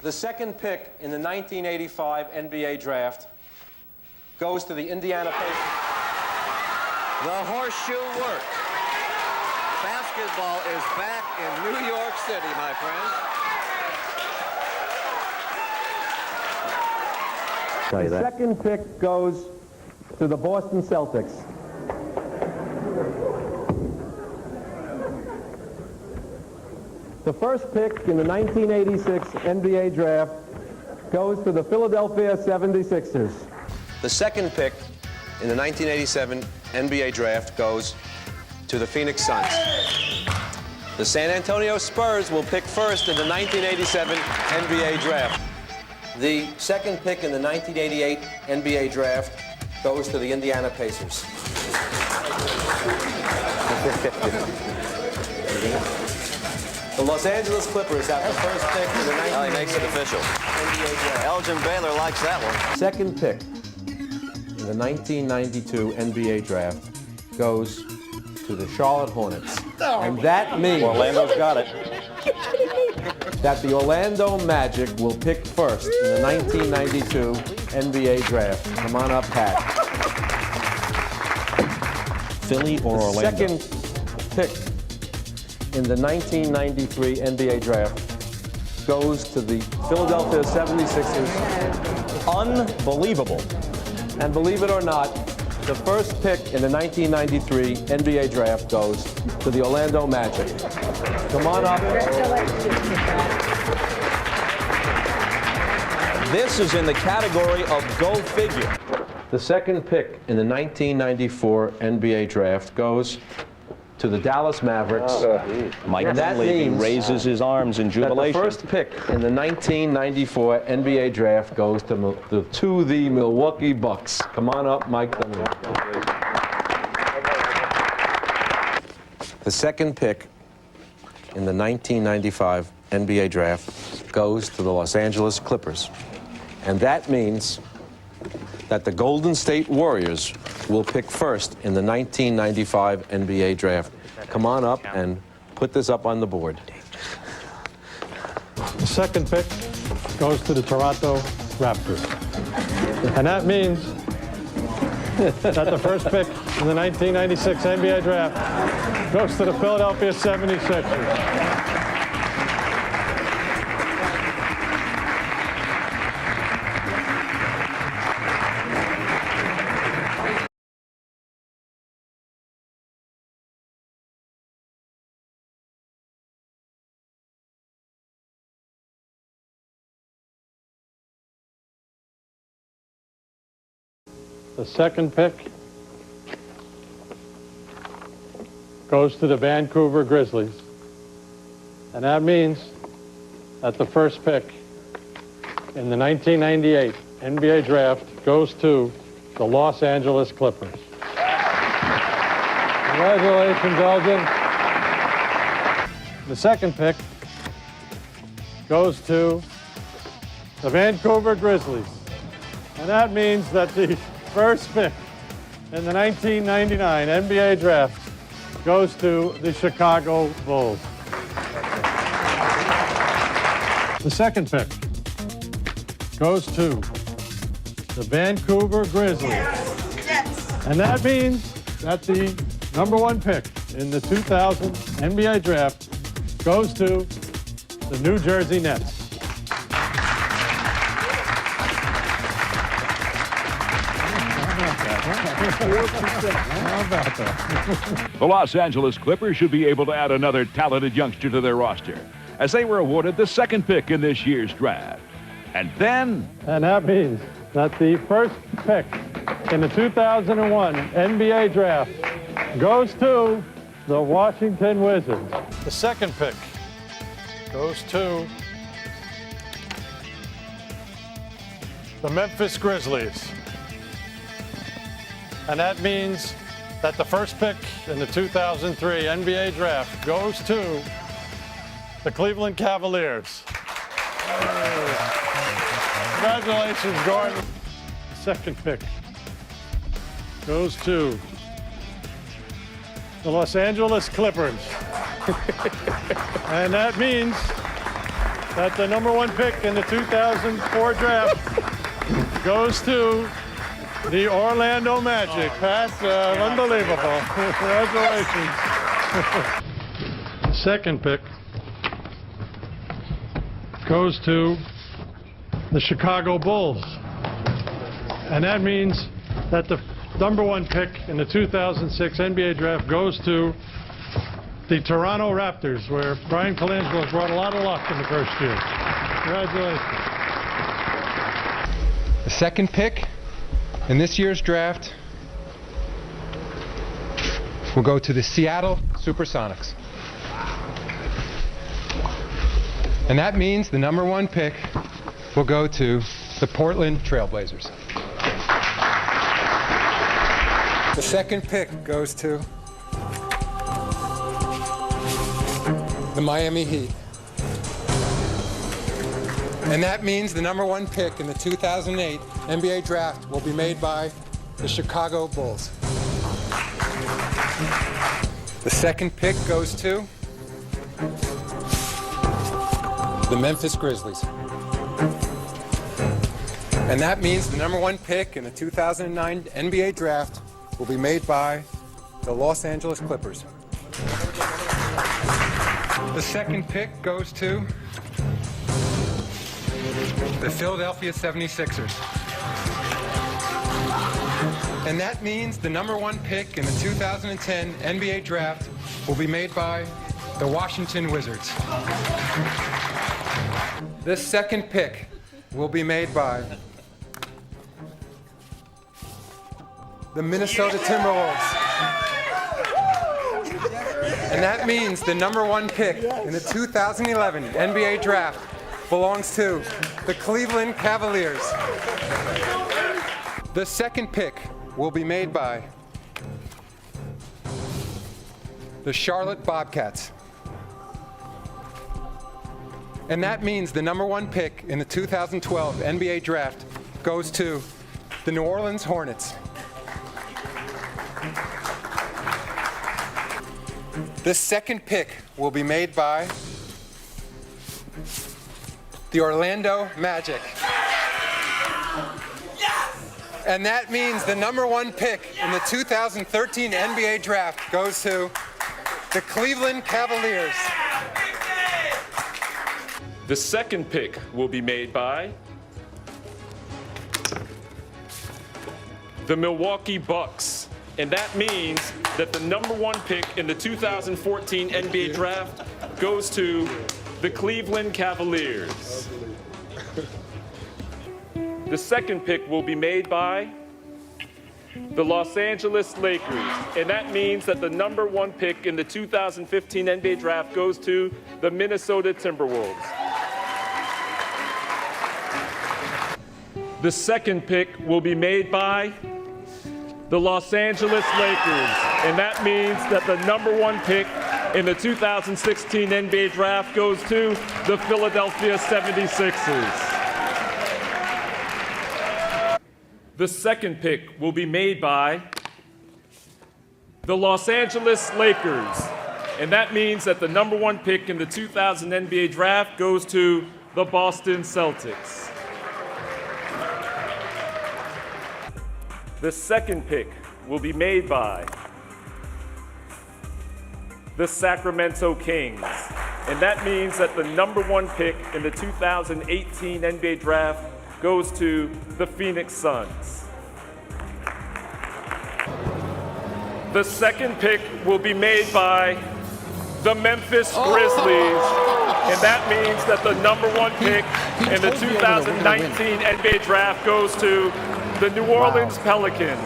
The second pick in the 1985 NBA draft goes to the Indiana Pacers. The horseshoe works. Basketball is back in New York City, my friends. The second pick goes to the Boston Celtics. The first pick in the 1986 NBA draft goes to the Philadelphia 76ers. The second pick in the 1987 NBA draft goes to the Phoenix Suns. The San Antonio Spurs will pick first in the 1987 NBA draft. The second pick in the 1988 NBA draft goes to the Indiana Pacers. The Los Angeles Clippers have the first pick in the 1988 he makes it official. NBA draft. Elgin Baylor likes that one. Second pick in the 1992 NBA draft goes to the Charlotte Hornets. And that means Orlando's got it. that the Orlando Magic will pick first in the 1992 NBA draft. Come on up, Pat. Philly or The Orlando? second pick in the 1993 NBA draft goes to the Philadelphia 76ers. Unbelievable. And believe it or not, the first pick in the 1993 NBA draft goes to the Orlando Magic. Come on up. This is in the category of go figure. The second pick in the 1994 NBA draft goes to the Dallas Mavericks. Mike And that Dunleavy means raises his arms in That the jubilation. first pick in the 1994 NBA draft goes to the Milwaukee Bucks. Come on up, Mike Dunleavy. The second pick in the 1995 NBA draft goes to the Los Angeles Clippers. And that means that the Golden State Warriors will pick first in the 1995 NBA draft. Come on up and put this up on the board. The second pick goes to the Toronto Raptors. And that means that the first pick in the 1996 NBA draft goes to the Philadelphia 76ers. The second pick goes to the Vancouver Grizzlies. And that means that the first pick in the 1998 NBA draft goes to the Los Angeles Clippers. Congratulations, Elgin. The second pick goes to the Vancouver Grizzlies. And that means that the first pick in the 1999 NBA draft goes to the Chicago Bulls. The second pick goes to the Vancouver Grizzlies. Yes. And that means that the number one pick in the 2000 NBA draft goes to the New Jersey Nets. How about that? The Los Angeles Clippers should be able to add another talented youngster to their roster, as they were awarded the second pick in this year's draft. And that means that the first pick in the 2001 NBA draft goes to the Washington Wizards. The second pick goes to the Memphis Grizzlies. And that means that the first pick in the 2003 NBA draft goes to the Cleveland Cavaliers. Congratulations, Gordon. The second pick goes to the Los Angeles Clippers. And that means that the number 1 pick in the 2004 draft goes to the Orlando Magic. Pat, unbelievable. Congratulations. The second pick goes to the Chicago Bulls. And that means that the number 1 pick in the 2006 NBA draft goes to the Toronto Raptors, where Brian Colangelo brought a lot of luck in the first year. Congratulations. The second pick in this year's draft will go to the Seattle Supersonics. And that means the number 1 pick will go to the Portland Trailblazers. The second pick goes to the Miami Heat. And that means the number 1 pick in the 2008 NBA draft will be made by the Chicago Bulls. The second pick goes to the Memphis Grizzlies. And that means the number 1 pick in the 2009 NBA draft will be made by the Los Angeles Clippers. The second pick goes to the Philadelphia 76ers. And that means the number 1 pick in the 2010 NBA draft will be made by the Washington Wizards. The second pick will be made by the Minnesota Timberwolves. And that means the number 1 pick in the 2011 NBA draft belongs to the Cleveland Cavaliers. The second pick will be made by the Charlotte Bobcats. And that means the number 1 pick in the 2012 NBA draft goes to the New Orleans Hornets. The second pick will be made by the Orlando Magic. And that means the number 1 pick in the 2013 NBA draft goes to the Cleveland Cavaliers. The second pick will be made by the Milwaukee Bucks. And that means that the number 1 pick in the 2014 NBA draft goes to the Cleveland Cavaliers. The second pick will be made by the Los Angeles Lakers. And that means that the number 1 pick in the 2015 NBA draft goes to the Minnesota Timberwolves. The second pick will be made by the Los Angeles Lakers. And that means that the number 1 pick in the 2016 NBA draft goes to the Philadelphia 76ers. The second pick will be made by the Los Angeles Lakers. And that means that the number 1 pick in the 2000 NBA draft goes to the Boston Celtics. The second pick will be made by the Sacramento Kings. And that means that the number 1 pick in the 2018 NBA draft goes to the Phoenix Suns. The second pick will be made by the Memphis Grizzlies. And that means that the number 1 pick in the 2019 NBA draft goes to the New Orleans Pelicans.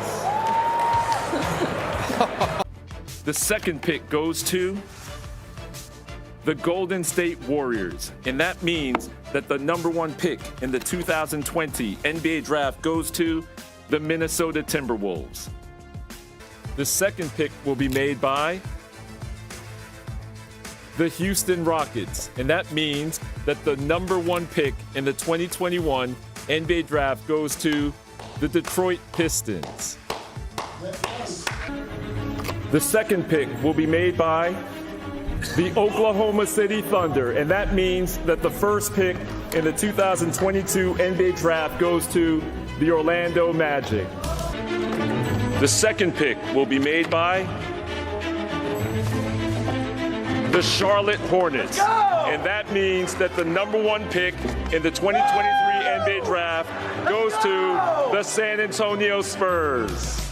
The second pick goes to the Golden State Warriors. And that means that the number 1 pick in the 2020 NBA draft goes to the Minnesota Timberwolves. The second pick will be made by the Houston Rockets. And that means that the number 1 pick in the 2021 NBA draft goes to the Detroit Pistons. The second pick will be made by the Oklahoma City Thunder. And that means that the first pick in the 2022 NBA Draft goes to the Orlando Magic. The second pick will be made by the Charlotte Hornets. And that means that the number 1 pick in the 2023 NBA Draft goes to the San Antonio Spurs.